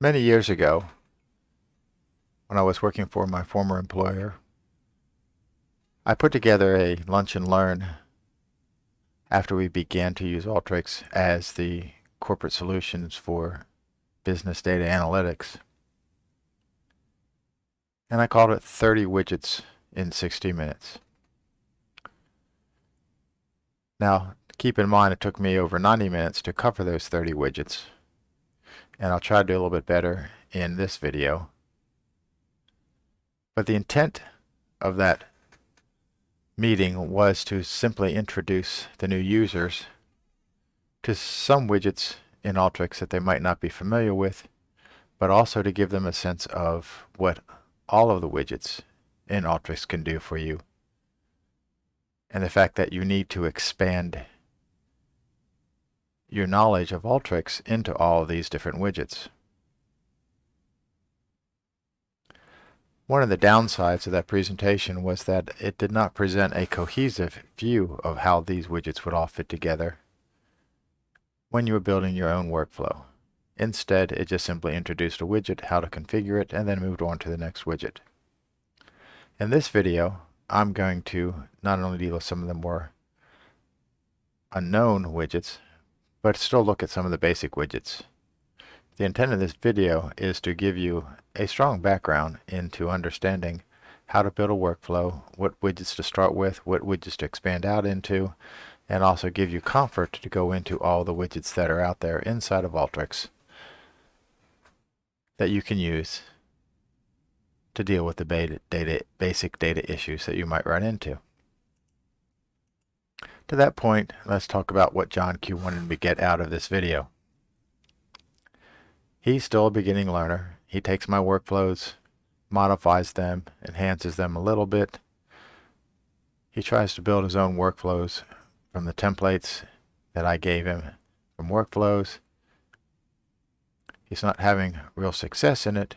Many years ago, when I was working for my former employer, I put together a lunch and learn after we began to use Alteryx as the corporate solutions for business data analytics. And I called it 30 widgets in 60 minutes. Now, keep in mind it took me over 90 minutes to cover those 30 widgets. And I'll try to do a little bit better in this video. But the intent of that meeting was to simply introduce the new users to some widgets in Alteryx that they might not be familiar with, but also to give them a sense of what all of the widgets in Alteryx can do for you, and the fact that you need to expand your knowledge of Alteryx into all of these different widgets. One of the downsides of that presentation was that it did not present a cohesive view of how these widgets would all fit together when you were building your own workflow. Instead, it just simply introduced a widget, how to configure it, and then moved on to the next widget. In this video, I'm going to not only deal with some of the more unknown widgets, but still look at some of the basic widgets. The intent of this video is to give you a strong background into understanding how to build a workflow, what widgets to start with, what widgets to expand out into, and also give you comfort to go into all the widgets that are out there inside of Alteryx that you can use to deal with the basic data issues that you might run into. To that point, let's talk about what John Q wanted me to get out of this video. He's still a beginning learner. He takes my workflows, modifies them, enhances them a little bit. He tries to build his own workflows from the templates that I gave him from workflows. He's not having real success in it,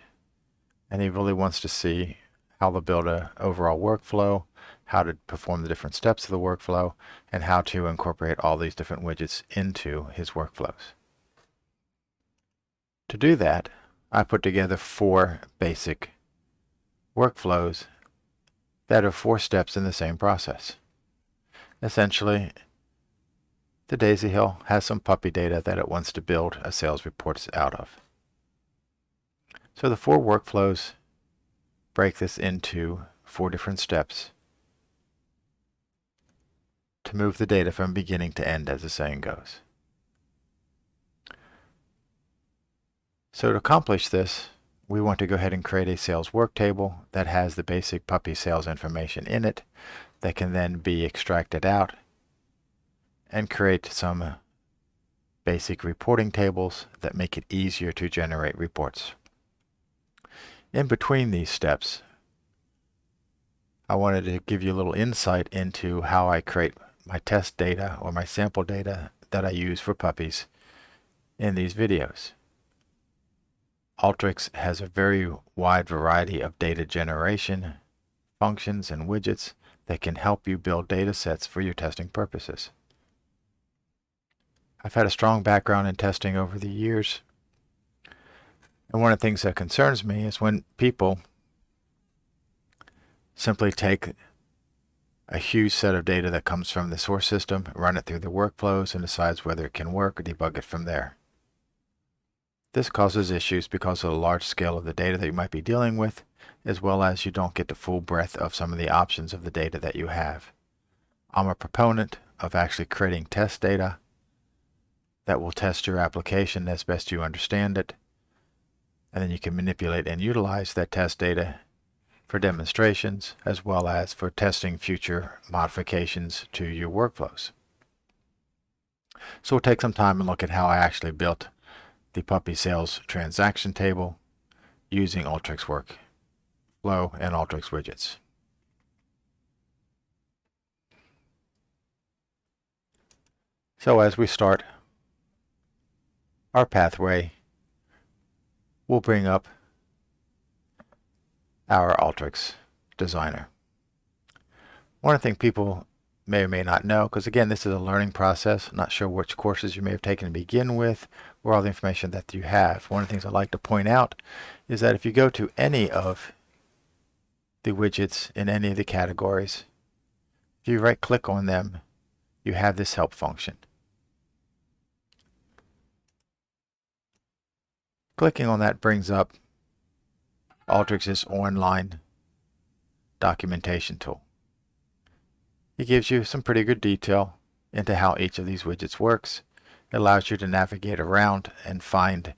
and he really wants to see how to build an overall workflow, how to perform the different steps of the workflow, and how to incorporate all these different widgets into his workflows. To do that, I put together 4 basic workflows that are 4 steps in the same process. Essentially, the Daisy Hill has some puppy data that it wants to build a sales report out of. So the 4 workflows break this into 4 different steps to move the data from beginning to end, as the saying goes. So to accomplish this, we want to go ahead and create a sales work table that has the basic puppy sales information in it that can then be extracted out and create some basic reporting tables that make it easier to generate reports. In between these steps, I wanted to give you a little insight into how I create my test data or my sample data that I use for puppies in these videos. Alteryx has a very wide variety of data generation functions and widgets that can help you build data sets for your testing purposes. I've had a strong background in testing over the years, and one of the things that concerns me is when people simply take a huge set of data that comes from the source system, run it through the workflows, and decides whether it can work or debug it from there. This causes issues because of the large scale of the data that you might be dealing with, as well as you don't get the full breadth of some of the options of the data that you have. I'm a proponent of actually creating test data that will test your application as best you understand it, and then you can manipulate and utilize that test data for demonstrations as well as for testing future modifications to your workflows. So we'll take some time and look at how I actually built the puppy sales transaction table using Alteryx workflow and Alteryx widgets. So as we start our pathway, we'll bring up our Alteryx designer. One of the things people may or may not know, because again, this is a learning process. I'm not sure which courses you may have taken to begin with, or all the information that you have. One of the things I'd like to point out is that if you go to any of the widgets in any of the categories, if you right click on them, you have this help function. Clicking on that brings up Alteryx's online documentation tool. It gives you some pretty good detail into how each of these widgets works. It allows you to navigate around and find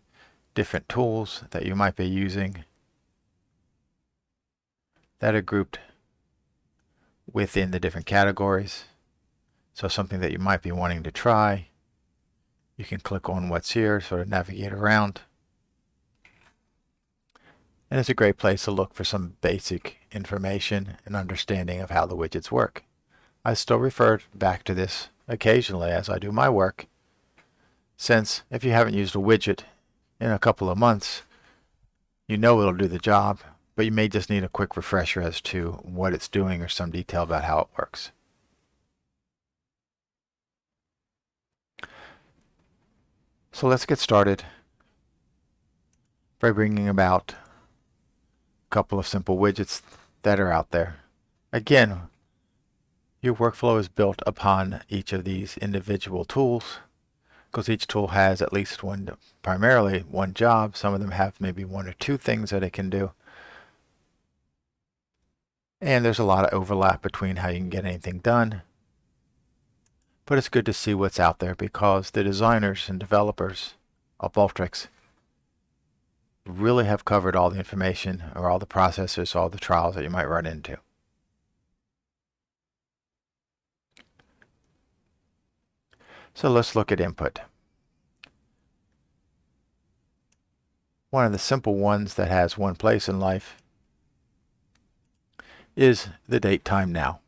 different tools that you might be using that are grouped within the different categories. So something that you might be wanting to try, you can click on what's here, sort of navigate around. And it's a great place to look for some basic information and understanding of how the widgets work. I still refer back to this occasionally as I do my work, since if you haven't used a widget in a couple of months, you know it'll do the job, but you may just need a quick refresher as to what it's doing or some detail about how it works. So let's get started by bringing about a couple of simple widgets that are out there. Again, your workflow is built upon each of these individual tools, because each tool has at least primarily one job. Some of them have maybe one or two things that it can do. And there's a lot of overlap between how you can get anything done. But it's good to see what's out there, because the designers and developers of Alteryx really have covered all the information, or all the processes, all the trials that you might run into. So let's look at input. One of the simple ones that has one place in life is the DateTime now.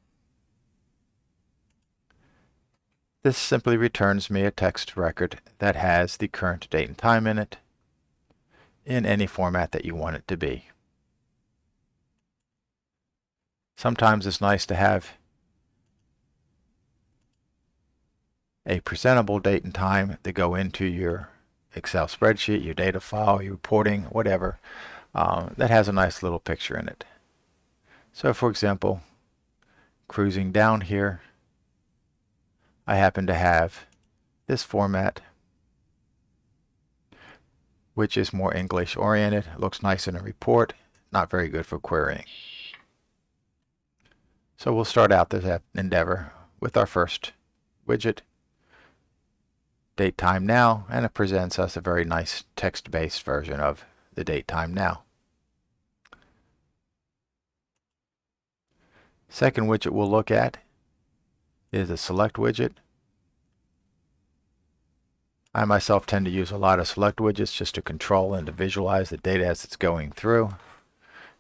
This simply returns me a text record that has the current date and time in it, in any format that you want it to be. Sometimes it's nice to have a presentable date and time to go into your Excel spreadsheet, your data file, your reporting, whatever, that has a nice little picture in it. So for example, cruising down here, I happen to have this format, which is more English oriented. It looks nice in a report, not very good for querying. So we'll start out this endeavor with our first widget, DateTime now, and it presents us a very nice text-based version of the DateTime now. Second widget we'll look at is a select widget. I myself tend to use a lot of select widgets just to control and to visualize the data as it's going through,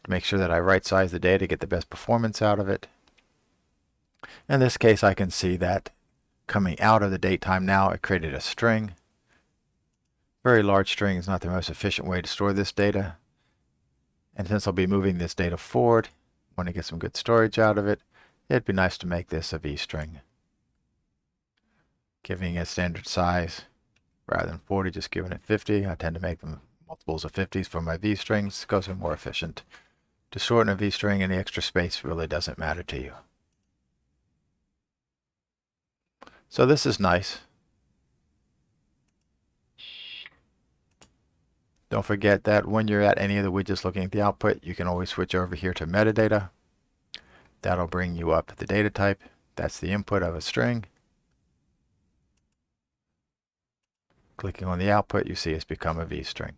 to make sure that I right size the data, get the best performance out of it. In this case, I can see that coming out of the DateTime now, it created a string. Very large string is not the most efficient way to store this data. And since I'll be moving this data forward, want to get some good storage out of it, it'd be nice to make this a v-string. Giving it a standard size rather than 40, just giving it 50. I tend to make them multiples of 50s for my v-strings because they're more efficient. To shorten a v-string, any extra space really doesn't matter to you. So this is nice. Don't forget that when you're at any of the widgets looking at the output, you can always switch over here to metadata. That'll bring you up the data type. That's the input of a string. Clicking on the output, you see it's become a v-string.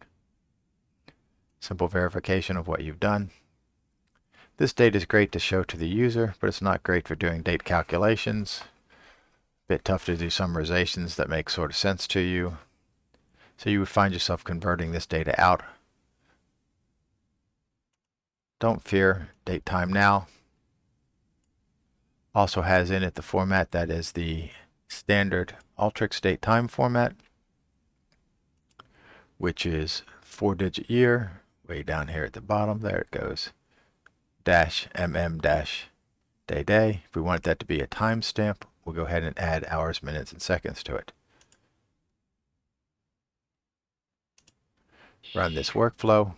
Simple verification of what you've done. This date is great to show to the user, but it's not great for doing date calculations. Bit tough to do summarizations that make sort of sense to you. So you would find yourself converting this data out. Don't fear, DateTime now also has in it the format that is the standard Alteryx DateTime format, which is 4-digit year, way down here at the bottom, there it goes, -mm day. If we want that to be a timestamp, we'll go ahead and add hours, minutes, and seconds to it. Run this workflow.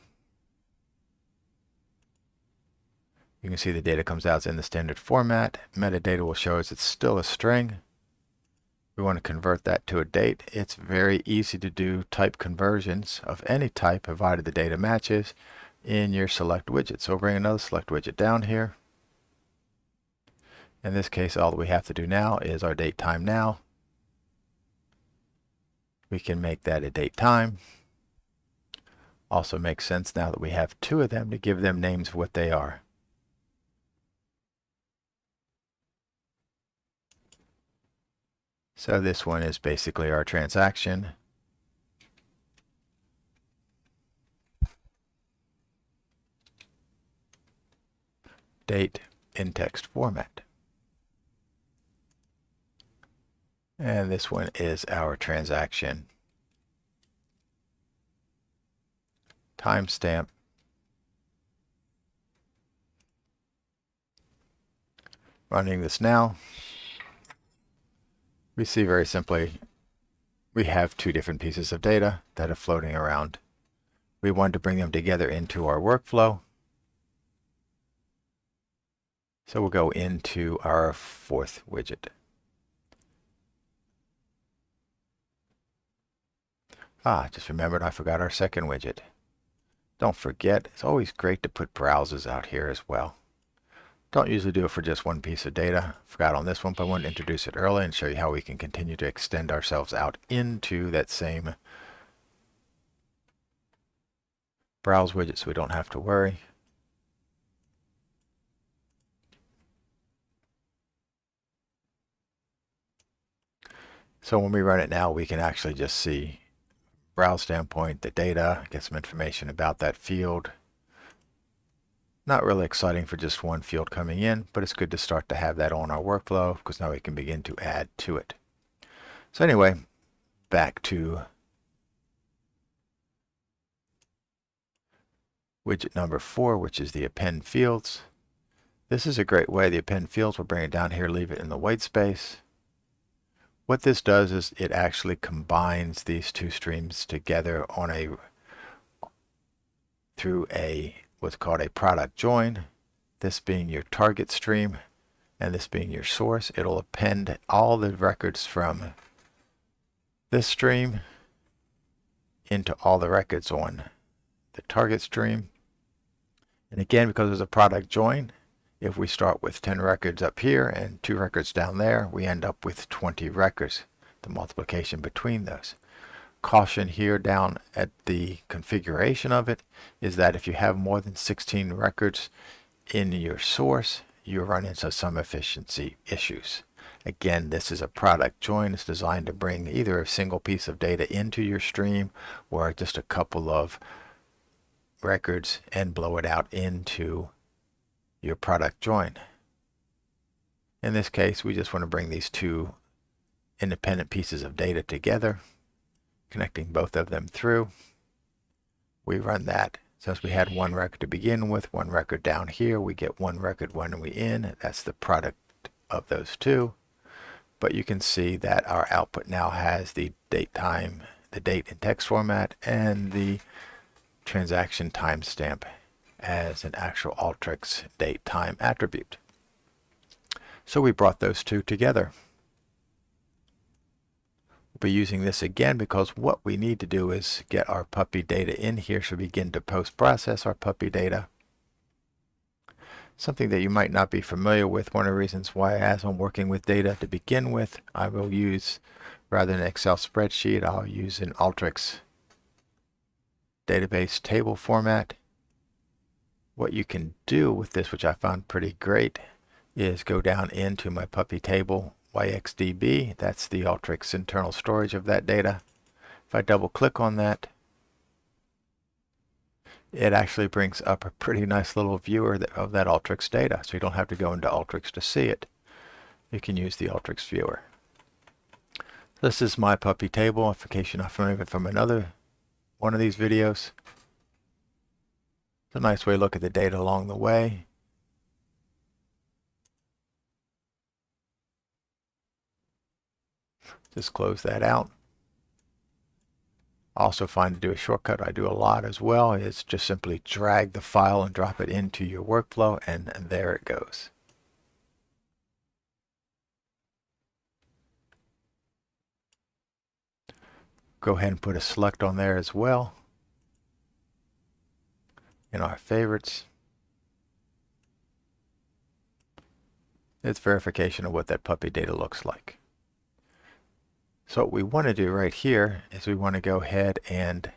You can see the data comes out in the standard format. Metadata will show us it's still a string. We want to convert that to a date. It's very easy to do type conversions of any type provided the data matches in your select widget. So we'll bring another select widget down here. In this case, all that we have to do now is our DateTime now. We can make that a DateTime. Also makes sense now that we have two of them to give them names of what they are. So this one is basically our transaction. Date in text format. And this one is our transaction. Timestamp. Running this now. We see very simply we have two different pieces of data that are floating around. We want to bring them together into our workflow. So we'll go into our fourth widget. Just remembered I forgot our second widget. Don't forget, it's always great to put browsers out here as well. Don't usually do it for just one piece of data. Forgot on this one, but I wanted to introduce it early and show you how we can continue to extend ourselves out into that same browse widget so we don't have to worry. So when we run it now, we can actually just see browse standpoint, the data, get some information about that field. Not really exciting for just one field coming in, but it's good to start to have that on our workflow because now we can begin to add to it. So anyway, back to widget number 4, which is the Append Fields. This is a great way. The Append Fields, we'll bring it down here, leave it in the white space. What this does is it actually combines these two streams together on through what's called a product join. This being your target stream and this being your source. It'll append all the records from this stream into all the records on the target stream. And again, because there's a product join, if we start with 10 records up here and 2 records down there, we end up with 20 records, the multiplication between those. Caution here down at the configuration of it is that if you have more than 16 records in your source, you run into some efficiency issues. Again, this is a product join. It's designed to bring either a single piece of data into your stream or just a couple of records and blow it out into your product join. In this case, we just want to bring these two independent pieces of data together, connecting both of them through. We run that. Since we had one record to begin with, one record down here, we get one record when we in. That's the product of those two. But you can see that our output now has the DateTime, the date in text format, and the transaction timestamp as an actual Alteryx DateTime attribute. So we brought those two together. We'll be using this again because what we need to do is get our puppy data in here so we begin to post-process our puppy data. Something that you might not be familiar with, one of the reasons why as I'm working with data to begin with, I will use, rather than an Excel spreadsheet, I'll use an Alteryx database table format. What you can do with this, which I found pretty great, is go down into my puppy table, YXDB. That's the Alteryx internal storage of that data. If I double click on that, it actually brings up a pretty nice little viewer of that Alteryx data. So you don't have to go into Alteryx to see it. You can use the Alteryx viewer. This is my puppy table, in case you're not familiar with it from another one of these videos. It's a nice way to look at the data along the way. Just close that out. Also find to do a shortcut I do a lot as well is just simply drag the file and drop it into your workflow, and there it goes. Go ahead and put a select on there as well in our favorites. It's verification of what that puppy data looks like. So what we want to do right here is we want to go ahead and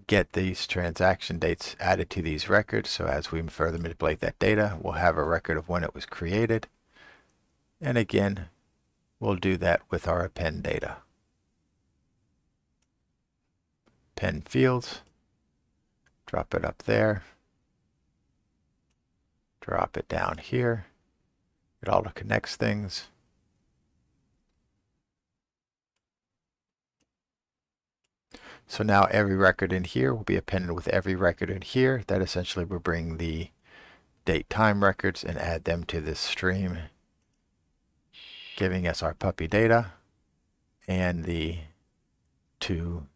get these transaction dates added to these records. So as we further manipulate that data, we'll have a record of when it was created. And again, we'll do that with our append data. Append Fields, drop it up there, drop it down here. It auto connects things. So now every record in here will be appended with every record in here. That essentially will bring the DateTime records and add them to this stream, giving us our puppy data and the two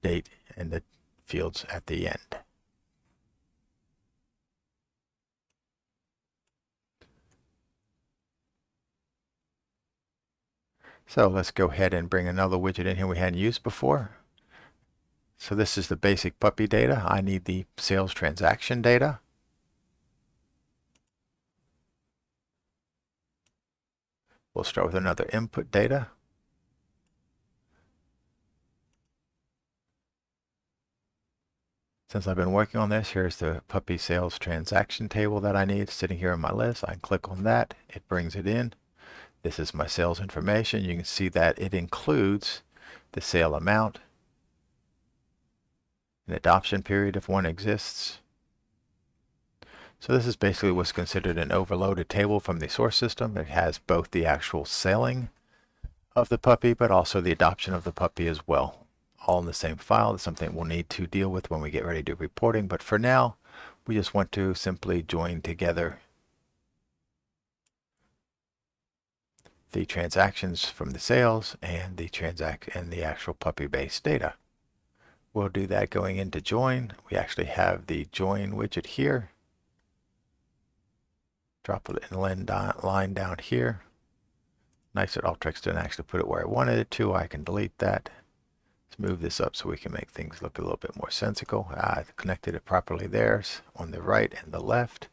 date and the fields at the end. So let's go ahead and bring another widget in here we hadn't used before. So this is the basic puppy data. I need the sales transaction data. We'll start with another input data. Since I've been working on this, here's the puppy sales transaction table that I need sitting here on my list. I can click on that. It brings it in. This is my sales information. You can see that it includes the sale amount, an adoption period if one exists. So this is basically what's considered an overloaded table from the source system. It has both the actual selling of the puppy, but also the adoption of the puppy as well. All in the same file. That's something we'll need to deal with when we get ready to do reporting. But for now, we just want to simply join together the transactions from the sales and the actual puppy-based data. We'll do that going into join. We actually have the join widget here. Drop it in line down here. Nice that Alteryx didn't actually put it where I wanted it to. I can delete that. Let's move this up so we can make things look a little bit more sensical. I connected it properly there on the right and the left.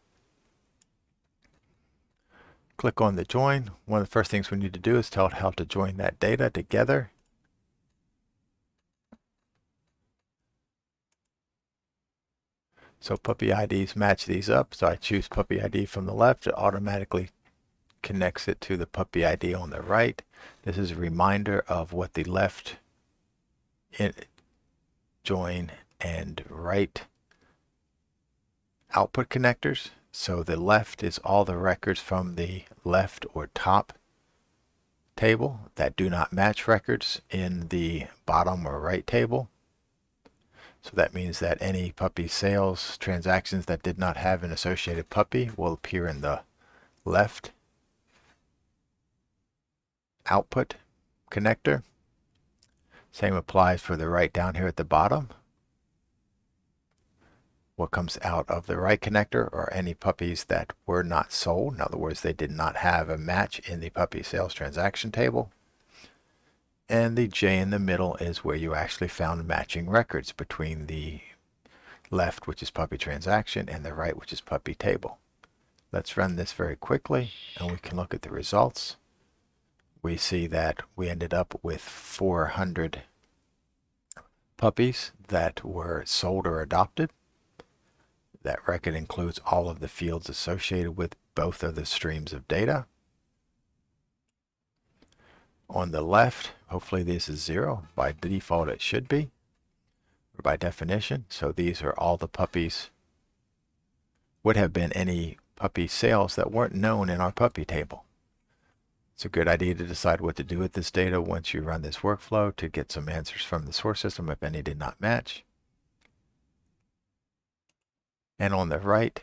Click on the join. One of the first things we need to do is tell it how to join that data together. So puppy IDs match these up. So I choose puppy ID from the left. It automatically connects it to the puppy ID on the right. This is a reminder of what the left join and right output connectors. So the left is all the records from the left or top table that do not match records in the bottom or right table. So that means that any puppy sales transactions that did not have an associated puppy will appear in the left output connector. Same applies for the right down here at the bottom. What comes out of the right connector are any puppies that were not sold. In other words, they did not have a match in the puppy sales transaction table. And the J in the middle is where you actually found matching records between the left, which is puppy transaction, and the right, which is puppy table. Let's run this very quickly and we can look at the results. We see that we ended up with 400 puppies that were sold or adopted. That record includes all of the fields associated with both of the streams of data. On the left, hopefully this is 0. By default it should be, or by definition. So these are all the puppies. Would have been any puppy sales that weren't known in our puppy table. It's a good idea to decide what to do with this data once you run this workflow to get some answers from the source system if any did not match. And on the right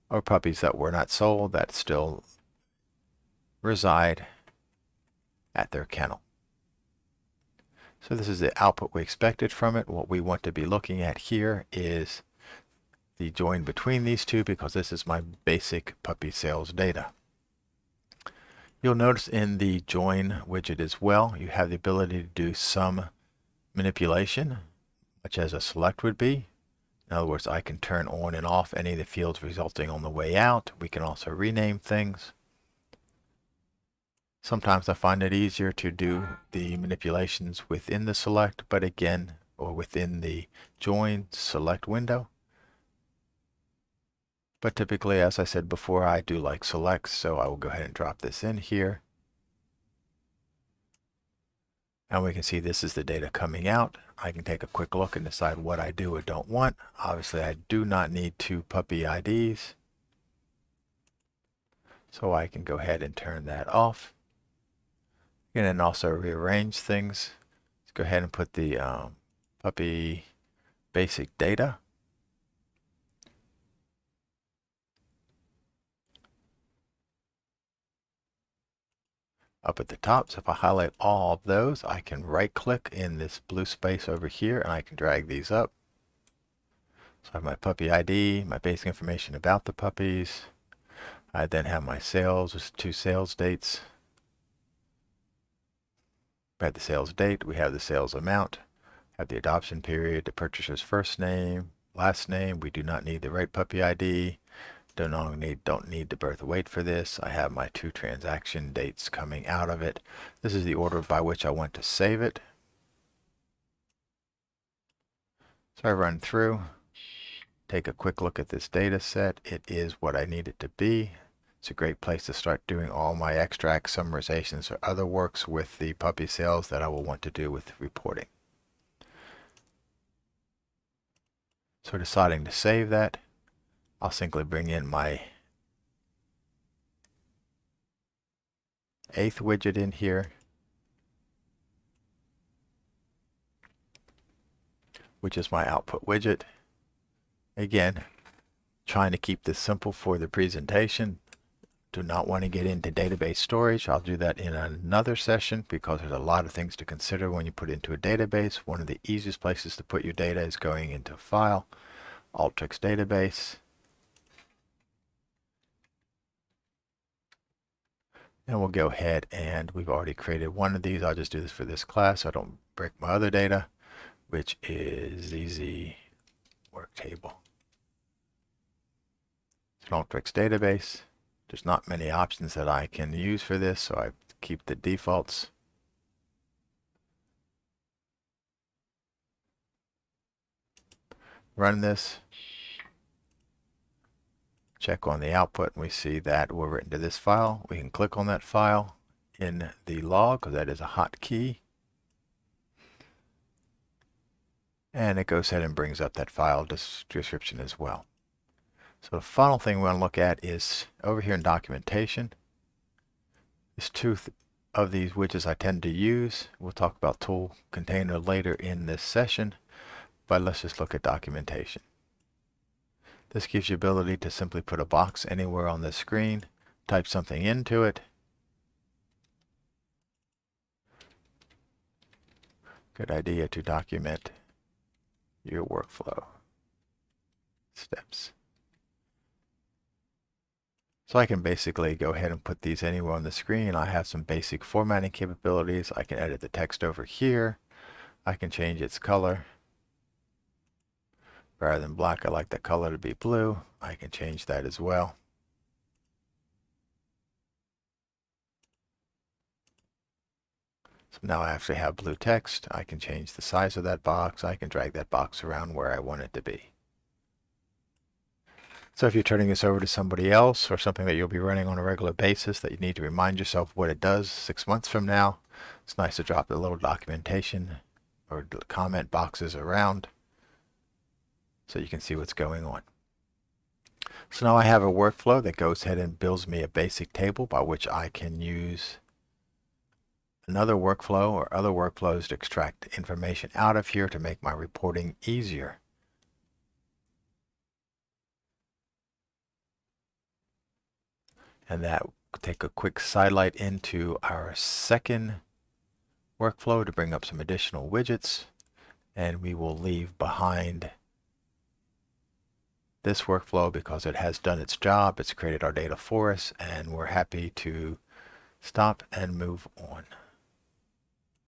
are puppies that were not sold that still reside at their kennel. So this is the output we expected from it. What we want to be looking at here is the join between these two, because this is my basic puppy sales data. You'll notice in the join widget as well, you have the ability to do some manipulation, much as a select would be. In other words, I can turn on and off any of the fields resulting on the way out. We can also rename things. Sometimes I find it easier to do the manipulations within the select, but again, or within the join select window. But typically, as I said before, I do like selects, so I will go ahead and drop this in here. And we can see this is the data coming out. I can take a quick look and decide what I do or don't want. Obviously, I do not need 2 puppy IDs. So I can go ahead and turn that off. And then also rearrange things. Let's go ahead and put the puppy basic data. Up at the top. So if I highlight all of those, I can right click in this blue space over here and I can drag these up. So I have my puppy ID, my basic information about the puppies. I then have my sales with 2 sales dates. We have the sales date, we have the sales amount, have the adoption period, the purchaser's first name, last name. We do not need the right puppy ID. Don't need the birth weight for this. I have my 2 transaction dates coming out of it. This is the order by which I want to save it. So I run through, take a quick look at this data set. It is what I need it to be. It's a great place to start doing all my extracts, summarizations, or other works with the puppy sales that I will want to do with reporting. So deciding to save that, I'll simply bring in my 8th widget in here, which is my output widget. Again, trying to keep this simple for the presentation. Do not want to get into database storage. I'll do that in another session because there's a lot of things to consider when you put it into a database. One of the easiest places to put your data is going into a file, Alteryx database. And we'll go ahead and we've already created one of these. I'll just do this for this class so I don't break my other data, which is ZZ work table. It's an Alteryx database. There's not many options that I can use for this, so I keep the defaults. Run this. Check on the output, and we see that we're written to this file. We can click on that file in the log, because that is a hotkey. And it goes ahead and brings up that file description as well. So the final thing we want to look at is over here in documentation. There's 2 of these widgets I tend to use. We'll talk about tool container later in this session, but let's just look at documentation. This gives you ability to simply put a box anywhere on the screen, type something into it. Good idea to document your workflow steps. So I can basically go ahead and put these anywhere on the screen. I have some basic formatting capabilities. I can edit the text over here. I can change its color. Rather than black, I like the color to be blue. I can change that as well. So now I actually have blue text. I can change the size of that box. I can drag that box around where I want it to be. So if you're turning this over to somebody else or something that you'll be running on a regular basis that you need to remind yourself what it does 6 months from now, it's nice to drop a little documentation or comment boxes around so you can see what's going on. So now I have a workflow that goes ahead and builds me a basic table by which I can use another workflow or other workflows to extract information out of here to make my reporting easier. And that take a quick sidelight into our second workflow to bring up some additional widgets, and we will leave behind this workflow because it has done its job. It's created our data for us, and we're happy to stop and move on.